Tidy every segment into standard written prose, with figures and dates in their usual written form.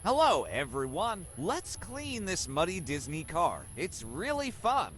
Hello, everyone. Let's clean this muddy Disney car. It's really fun.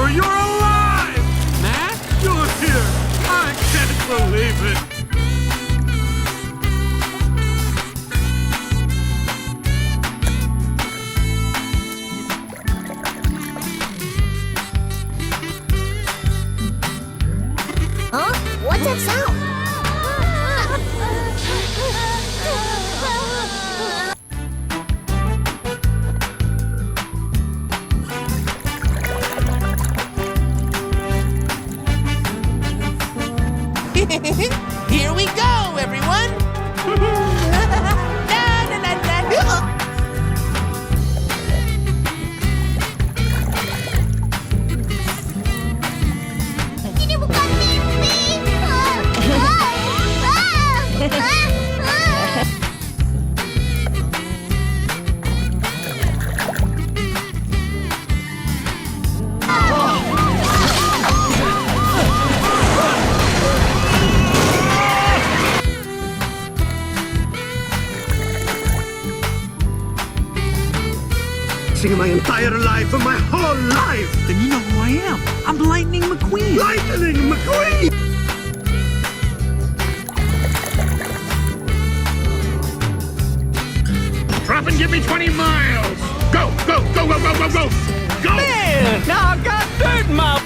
You're alive! Matt, you're here! I can't believe it! Huh? What's that sound? Here we go, everyone! Ini bukan mimpi. My entire life and my whole life! Then you know who I am. I'm Lightning McQueen. Lightning McQueen! Drop and give me 20 miles! Go, go, go, go, go, go, go! Go! Man, now I've got dirt in my...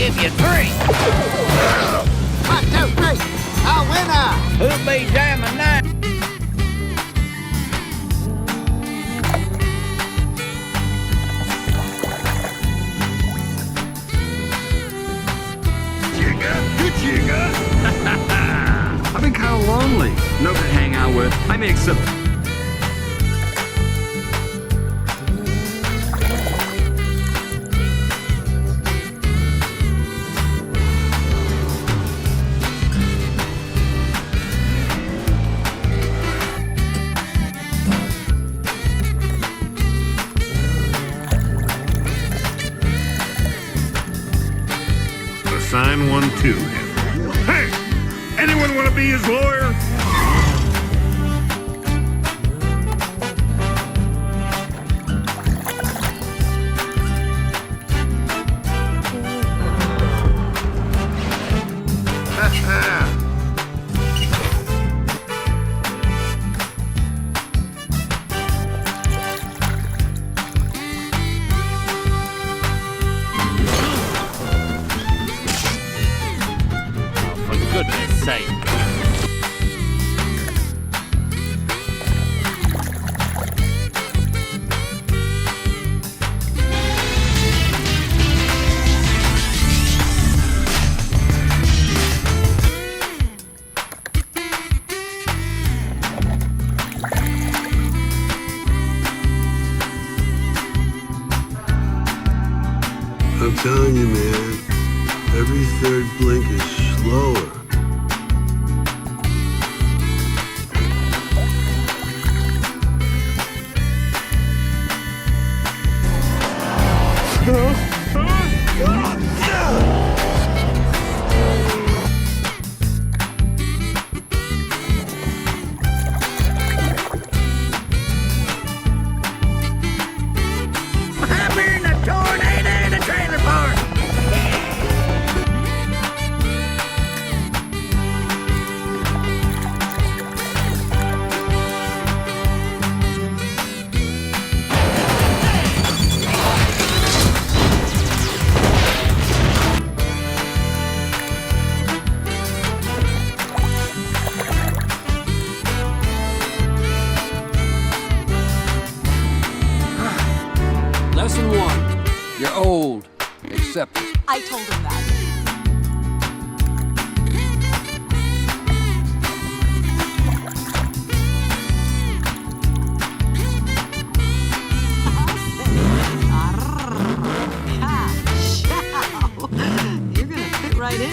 give you 3. 1, 2, 3. A winner! Who'll be jamming now? I've been kind of lonely. Nobody to hang out with. I make some. Assign one to him. Hey! Anyone want to be his lawyer? For goodness sake. I'm telling you, man, every third blink is slower. I'm in a tornado in a trailer park. Lesson 1. You're old. Accept it. I told him that. You're gonna fit right in.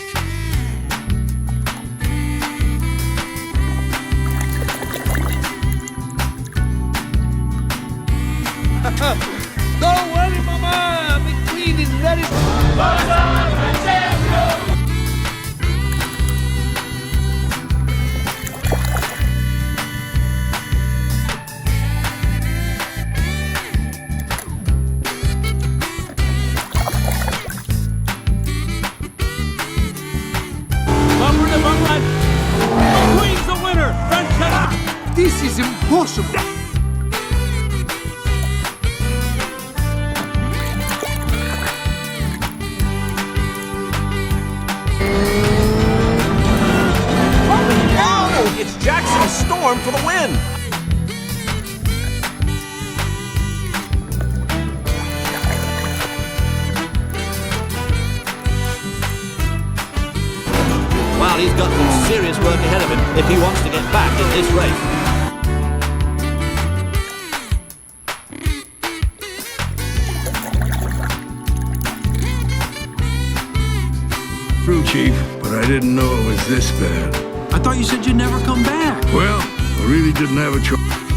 Don't worry, Mama. McQueen is ready. Bumper to bumper. McQueen's the winner. Fantastic. This is impossible. It's Jackson's Storm for the win. Wow, he's got some serious work ahead of him if he wants to get back in this race. True, Chief, but I didn't know it was this bad. I thought you said you'd never come back. Well, I really didn't have a choice.